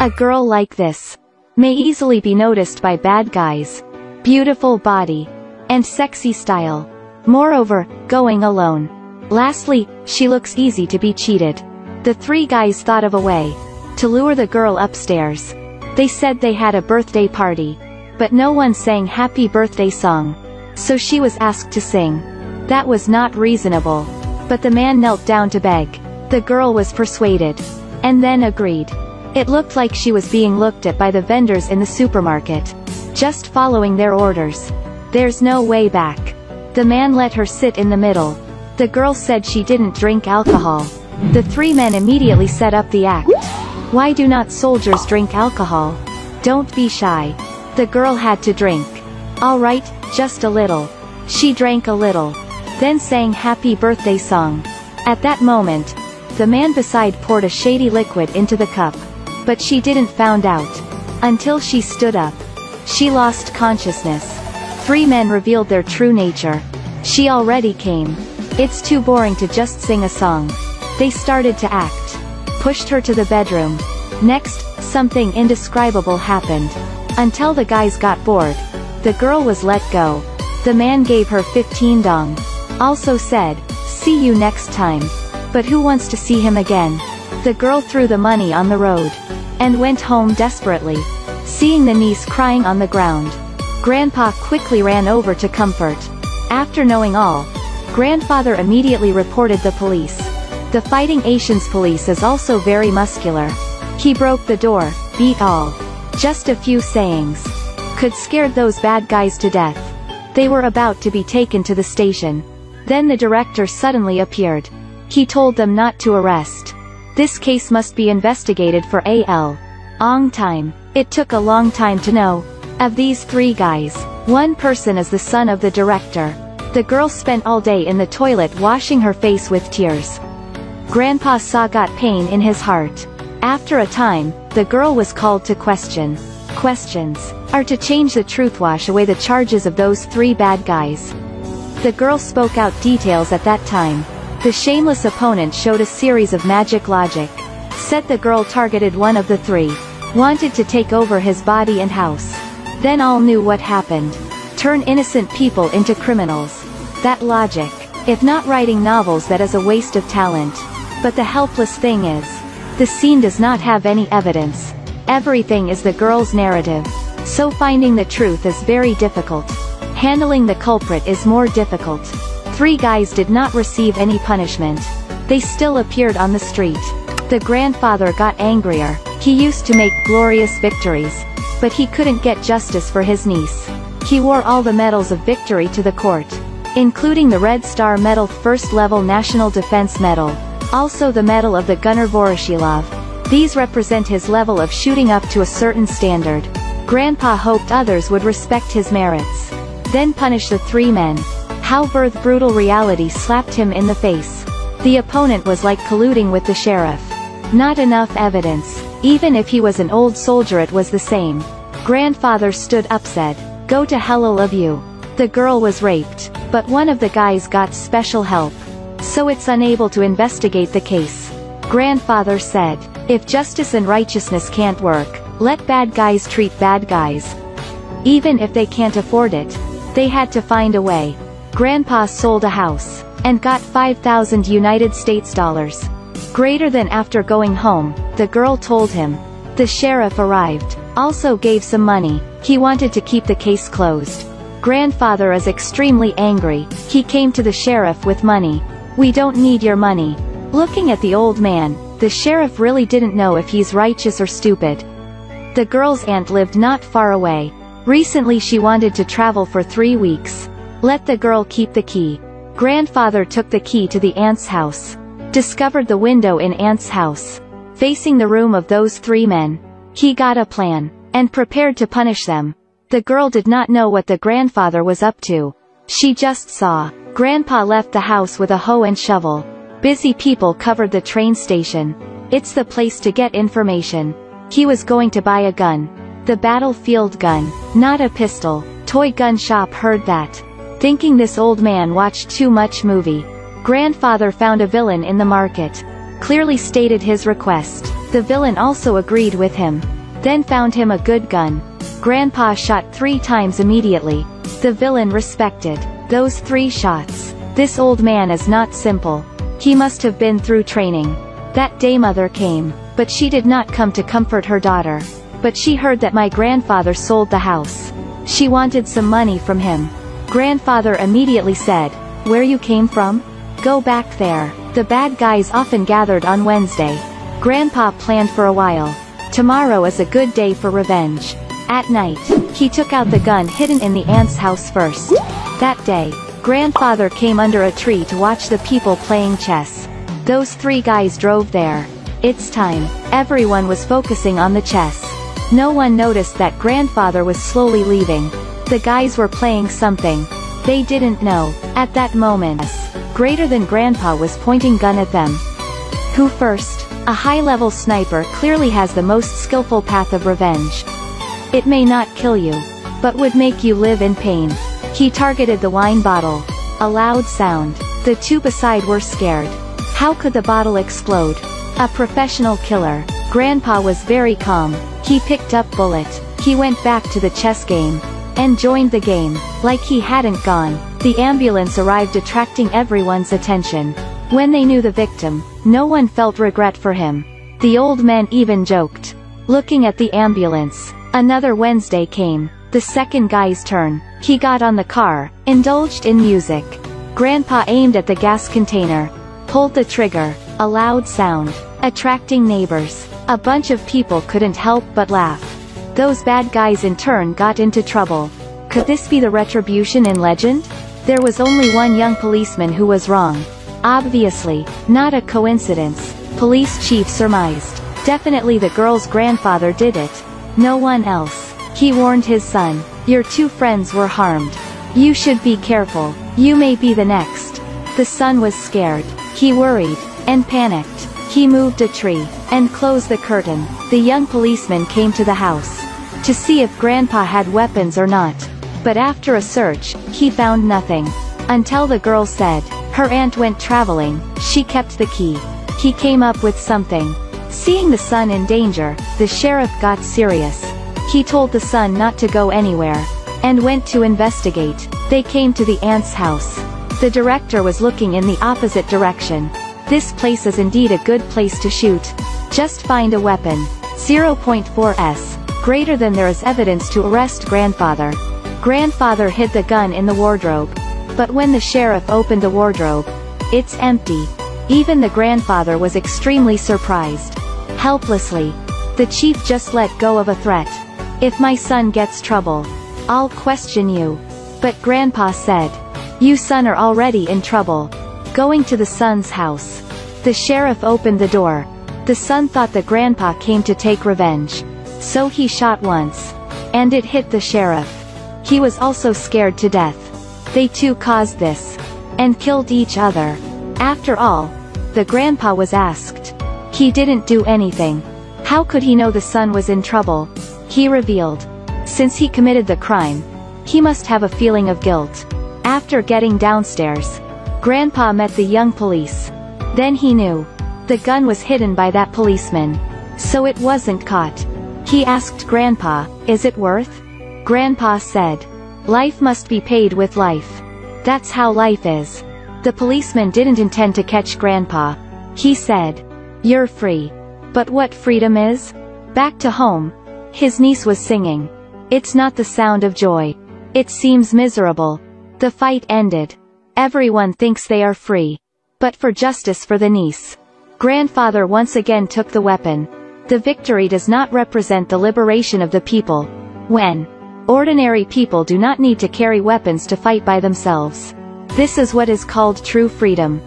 A girl like this may easily be noticed by bad guys. Beautiful body and sexy style. Moreover, going alone. Lastly, she looks easy to be cheated. The three guys thought of a way to lure the girl upstairs. They said they had a birthday party, but no one sang happy birthday song. So she was asked to sing. That was not reasonable. But the man knelt down to beg. The girl was persuaded, and then agreed. It looked like she was being looked at by the vendors in the supermarket, just following their orders. There's no way back. The man let her sit in the middle. The girl said she didn't drink alcohol. The three men immediately set up the act. Why do not soldiers drink alcohol? Don't be shy. The girl had to drink. All right, just a little. She drank a little, then sang happy birthday song. At that moment, the man beside poured a shady liquid into the cup. But she didn't found out. Until she stood up. She lost consciousness. Three men revealed their true nature. She already came. It's too boring to just sing a song. They started to act. Pushed her to the bedroom. Next, something indescribable happened. Until the guys got bored. The girl was let go. The man gave her 15 dong. Also said, "See you next time." But who wants to see him again? The girl threw the money on the road and went home desperately. Seeing the niece crying on the ground, Grandpa quickly ran over to comfort. After knowing all, Grandfather immediately reported the police. The Fighting Asians police is also very muscular. He broke the door, beat all. Just a few sayings could scare those bad guys to death. They were about to be taken to the station. Then the director suddenly appeared. He told them not to arrest. This case must be investigated for a long time. It took a long time to know. Of these three guys, one person is the son of the director. The girl spent all day in the toilet washing her face with tears. Grandpa saw got pain in his heart. After a time, the girl was called to question. Questions are to change the truth, wash away the charges of those three bad guys. The girl spoke out details at that time. The shameless opponent showed a series of magic logic. Said the girl targeted one of the three. Wanted to take over his body and house. Then all knew what happened. Turn innocent people into criminals. That logic. If not writing novels, that is a waste of talent. But the helpless thing is, the scene does not have any evidence. Everything is the girl's narrative. So finding the truth is very difficult. Handling the culprit is more difficult. Three guys did not receive any punishment. They still appeared on the street. The grandfather got angrier. He used to make glorious victories, but he couldn't get justice for his niece. He wore all the medals of victory to the court, including the Red Star Medal, First Level National Defense Medal, also the Medal of the Gunner Voroshilov. These represent his level of shooting up to a certain standard. Grandpa hoped others would respect his merits. Then punish the three men. However, the brutal reality slapped him in the face. The opponent was like colluding with the sheriff. Not enough evidence. Even if he was an old soldier, it was the same. Grandfather stood up, said, "Go to hell, all of you." The girl was raped, but one of the guys got special help. So it's unable to investigate the case. Grandfather said, if justice and righteousness can't work, let bad guys treat bad guys. Even if they can't afford it, they had to find a way. Grandpa sold a house and got 5,000 United States dollars. Greater than after going home, the girl told him. The sheriff arrived, also gave some money. He wanted to keep the case closed. Grandfather is extremely angry. He came to the sheriff with money. "We don't need your money." Looking at the old man, the sheriff really didn't know if he's righteous or stupid. The girl's aunt lived not far away. Recently she wanted to travel for 3 weeks. Let the girl keep the key. Grandfather took the key to the aunt's house. Discovered the window in aunt's house, facing the room of those three men. He got a plan, and prepared to punish them. The girl did not know what the grandfather was up to. She just saw. Grandpa left the house with a hoe and shovel. Busy people covered the train station. It's the place to get information. He was going to buy a gun. The battlefield gun, not a pistol. Toy gun shop heard that. Thinking this old man watched too much movie. Grandfather found a villain in the market. Clearly stated his request. The villain also agreed with him. Then found him a good gun. Grandpa shot 3 times immediately. The villain respected those 3 shots. This old man is not simple. He must have been through training. That day mother came, but she did not come to comfort her daughter. But she heard that my grandfather sold the house. She wanted some money from him. Grandfather immediately said, "Where you came from? Go back there." The bad guys often gathered on Wednesday. Grandpa planned for a while. Tomorrow is a good day for revenge. At night, he took out the gun hidden in the aunt's house first. That day, grandfather came under a tree to watch the people playing chess. Those 3 guys drove there. It's time. Everyone was focusing on the chess. No one noticed that grandfather was slowly leaving. The guys were playing something they didn't know. At that moment, greater than grandpa was pointing gun at them. Who first? A high-level sniper clearly has the most skillful path of revenge. It may not kill you, but would make you live in pain. He targeted the wine bottle. A loud sound. The 2 beside were scared. How could the bottle explode? A professional killer. Grandpa was very calm. He picked up bullet. He went back to the chess game. And joined the game. Like he hadn't gone. The ambulance arrived, attracting everyone's attention. When they knew the victim, no one felt regret for him. The old men even joked. Looking at the ambulance. Another Wednesday came. The second guy's turn. He got on the car, indulged in music. Grandpa aimed at the gas container. Pulled the trigger. A loud sound. Attracting neighbors. A bunch of people couldn't help but laugh. Those bad guys in turn got into trouble. Could this be the retribution in legend? There was only one young policeman who was wrong. Obviously, not a coincidence, police chief surmised. Definitely the girl's grandfather did it. No one else. He warned his son. Your 2 friends were harmed. You should be careful. You may be the next. The son was scared. He worried. And panicked. He moved a tree. And closed the curtain. The young policeman came to the house. To see if grandpa had weapons or not. But after a search, he found nothing. Until the girl said, her aunt went traveling, she kept the key. He came up with something. Seeing the son in danger, the sheriff got serious. He told the son not to go anywhere. And went to investigate. They came to the aunt's house. The director was looking in the opposite direction. This place is indeed a good place to shoot. Just find a weapon. 0.4s. Greater than there is evidence to arrest grandfather. Grandfather hid the gun in the wardrobe. But when the sheriff opened the wardrobe, it's empty. Even the grandfather was extremely surprised. Helplessly, the chief just let go of a threat. If my son gets trouble, I'll question you. But grandpa said, you son are already in trouble. Going to the son's house. The sheriff opened the door. The son thought the grandpa came to take revenge. So he shot once. And it hit the sheriff. He was also scared to death. They too caused this. And killed each other. After all, the grandpa was asked. He didn't do anything. How could he know the son was in trouble? He revealed. Since he committed the crime, he must have a feeling of guilt. After getting downstairs, grandpa met the young police. Then he knew. The gun was hidden by that policeman. So it wasn't caught. He asked grandpa, is it worth? Grandpa said. Life must be paid with life. That's how life is. The policeman didn't intend to catch grandpa. He said. You're free. But what freedom is? Back to home. His niece was singing. It's not the sound of joy. It seems miserable. The fight ended. Everyone thinks they are free. But for justice for the niece. Grandfather once again took the weapon. The victory does not represent the liberation of the people. When ordinary people do not need to carry weapons to fight by themselves. This is what is called true freedom.